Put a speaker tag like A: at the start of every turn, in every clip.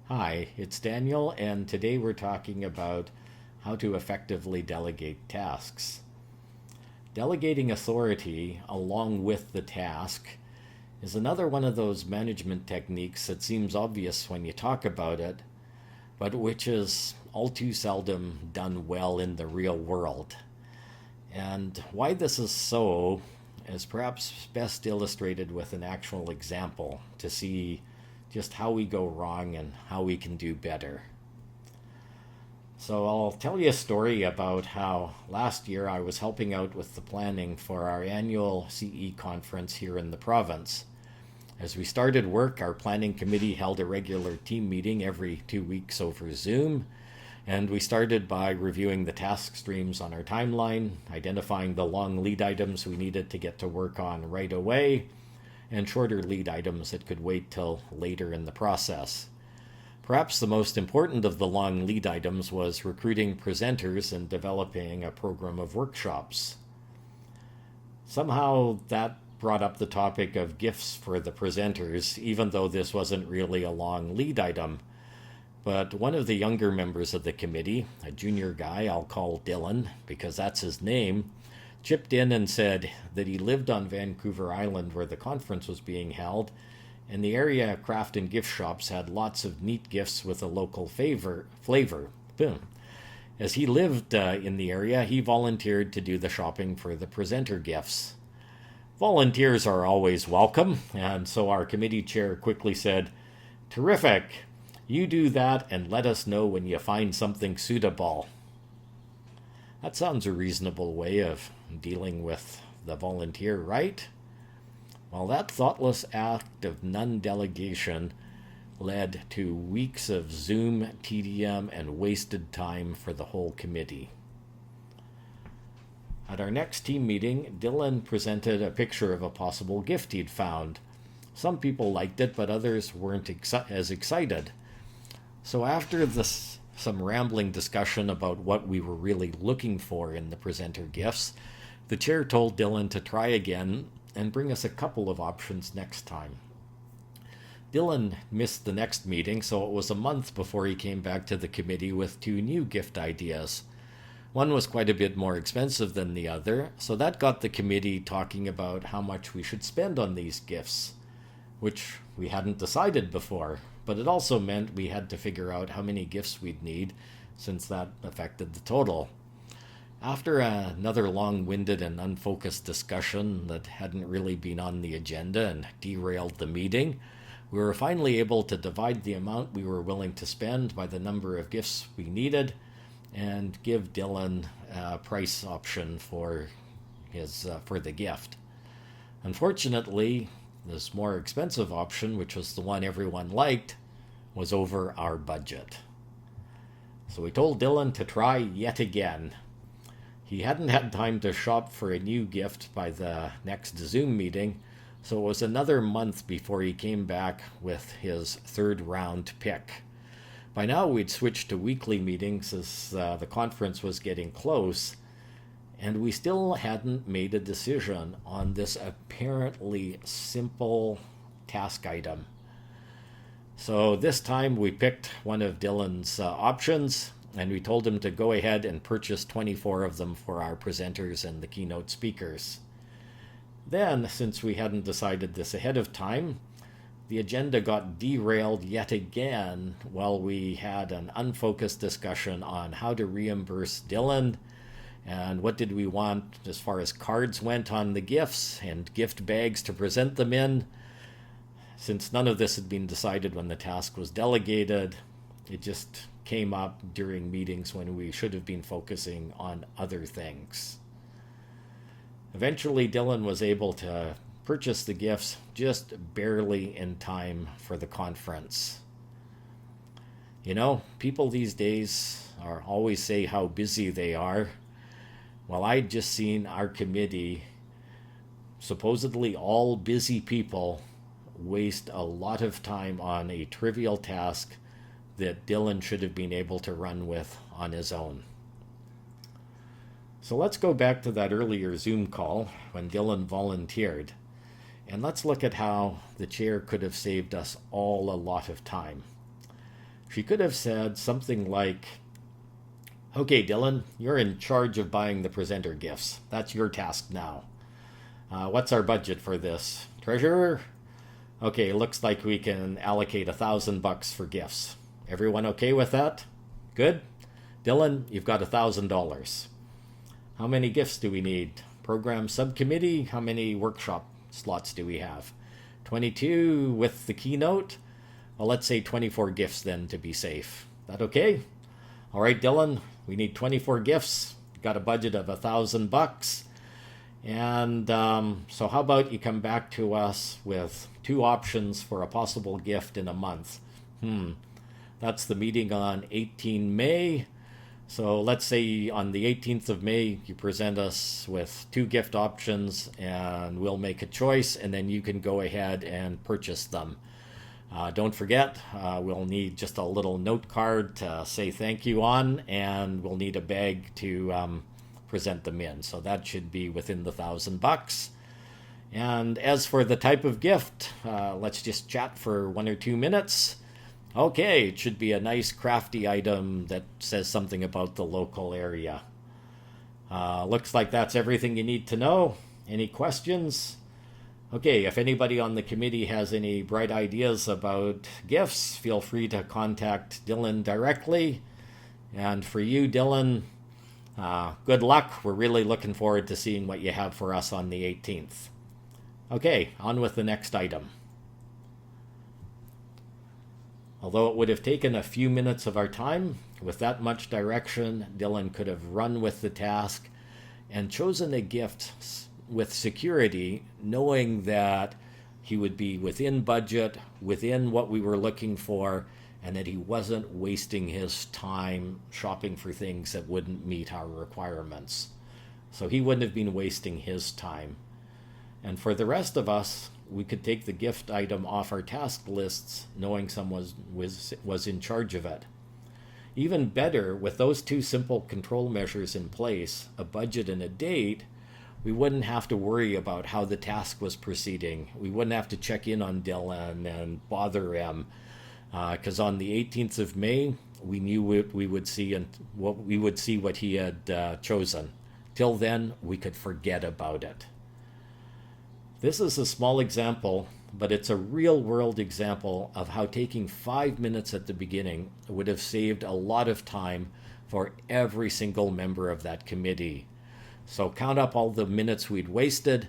A: Hi, it's Daniel, and today we're talking about how to effectively delegate tasks. Delegating authority along with the task is another one of those management techniques that seems obvious when you talk about it, but which is all too seldom done well in the real world. And why this is so is perhaps best illustrated with an actual example to see just how we go wrong and how we can do better. So I'll tell you a story about how last year I was helping out with the planning for our annual CE conference here in the province. As we started work, our planning committee held a regular team meeting every 2 weeks over Zoom, and we started by reviewing the task streams on our timeline, identifying the long lead items we needed to get to work on right away, and shorter lead items that could wait till later in the process. Perhaps the most important of the long lead items was recruiting presenters and developing a program of workshops. Somehow that brought up the topic of gifts for the presenters, even though this wasn't really a long lead item. But one of the younger members of the committee, a junior guy I'll call Dylan because that's his name, chipped in and said that he lived on Vancouver Island where the conference was being held, and the area craft and gift shops had lots of neat gifts with a local flavor. Boom. As he lived in the area, he volunteered to do the shopping for the presenter gifts. Volunteers are always welcome, and so our committee chair quickly said, "Terrific! You do that and let us know when you find something suitable." That sounds a reasonable way of dealing with the volunteer, right? Well, that thoughtless act of non-delegation led to weeks of Zoom, TDM, and wasted time for the whole committee. At our next team meeting, Dylan presented a picture of a possible gift he'd found. Some people liked it, but others weren't as excited. So after some rambling discussion about what we were really looking for in the presenter gifts, the chair told Dylan to try again and bring us a couple of options next time. Dylan missed the next meeting, so it was a month before he came back to the committee with two new gift ideas. One was quite a bit more expensive than the other, so that got the committee talking about how much we should spend on these gifts, which we hadn't decided before. But it also meant we had to figure out how many gifts we'd need, since that affected the total. After another long-winded and unfocused discussion that hadn't really been on the agenda and derailed the meeting, we were finally able to divide the amount we were willing to spend by the number of gifts we needed and give Dylan a price option for the gift. Unfortunately, this more expensive option, which was the one everyone liked, was over our budget. So we told Dylan to try yet again. He hadn't had time to shop for a new gift by the next Zoom meeting, so it was another month before he came back with his third round pick. By now we'd switched to weekly meetings as the conference was getting close, and we still hadn't made a decision on this apparently simple task item. So this time we picked one of Dylan's options, and we told him to go ahead and purchase 24 of them for our presenters and the keynote speakers. Then, since we hadn't decided this ahead of time, the agenda got derailed yet again while we had an unfocused discussion on how to reimburse Dylan and what did we want as far as cards went on the gifts and gift bags to present them in. Since none of this had been decided when the task was delegated, it just came up during meetings when we should have been focusing on other things. Eventually, Dylan was able to purchase the gifts just barely in time for the conference. You know, people these days always say how busy they are. Well, I'd just seen our committee, supposedly all busy people, waste a lot of time on a trivial task that Dylan should have been able to run with on his own. So let's go back to that earlier Zoom call when Dylan volunteered, and let's look at how the chair could have saved us all a lot of time. She could have said something like, okay, Dylan, you're in charge of buying the presenter gifts. That's your task now. What's our budget for this? Treasurer? Okay, looks like we can allocate $1,000 for gifts. Everyone okay with that? Good? Dylan, you've got $1,000. How many gifts do we need? Program subcommittee, how many workshop slots do we have? 22 with the keynote? Well, let's say 24 gifts then to be safe. That okay? All right, Dylan, we need 24 gifts. Got a budget of $1,000. And so how about you come back to us with 2 options for a possible gift in a month? That's the meeting on 18 May. So let's say on the 18th of May, you present us with 2 gift options and we'll make a choice, and then you can go ahead and purchase them. Don't forget, we'll need just a little note card to say thank you on, and we'll need a bag to present them in. So that should be within the $1,000. And as for the type of gift, let's just chat for 1 or 2 minutes. Okay, it should be a nice crafty item that says something about the local area. Looks like that's everything you need to know. Any questions? Okay, if anybody on the committee has any bright ideas about gifts, feel free to contact Dylan directly. And for you, Dylan, good luck. We're really looking forward to seeing what you have for us on the 18th. Okay, on with the next item. Although it would have taken a few minutes of our time, with that much direction, Dylan could have run with the task and chosen a gift with security, knowing that he would be within budget, within what we were looking for, and that he wasn't wasting his time shopping for things that wouldn't meet our requirements. So he wouldn't have been wasting his time. And for the rest of us, we could take the gift item off our task lists, knowing someone was in charge of it. Even better, with those 2 simple control measures in place, a budget and a date, we wouldn't have to worry about how the task was proceeding. We wouldn't have to check in on Dylan and bother him, because on the 18th of May, we knew what we would see and what he had chosen. Till then, we could forget about it. This is a small example, but it's a real-world example of how taking 5 minutes at the beginning would have saved a lot of time for every single member of that committee. So count up all the minutes we'd wasted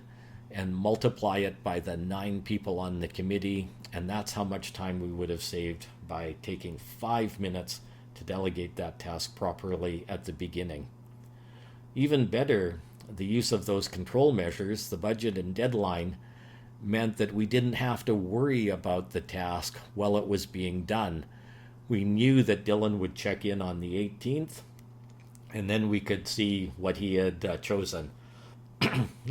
A: and multiply it by the 9 people on the committee, and that's how much time we would have saved by taking 5 minutes to delegate that task properly at the beginning. Even better, the use of those control measures, the budget and deadline, meant that we didn't have to worry about the task while it was being done. We knew that Dylan would check in on the 18th, and then we could see what he had chosen.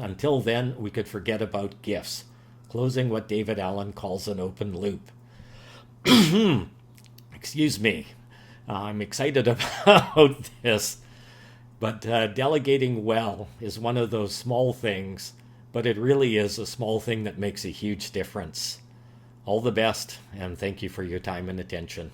A: Until then, we could forget about gifts, closing what David Allen calls an open loop. Excuse me. I'm excited about this. But delegating well is one of those small things, but it really is a small thing that makes a huge difference. All the best, and thank you for your time and attention.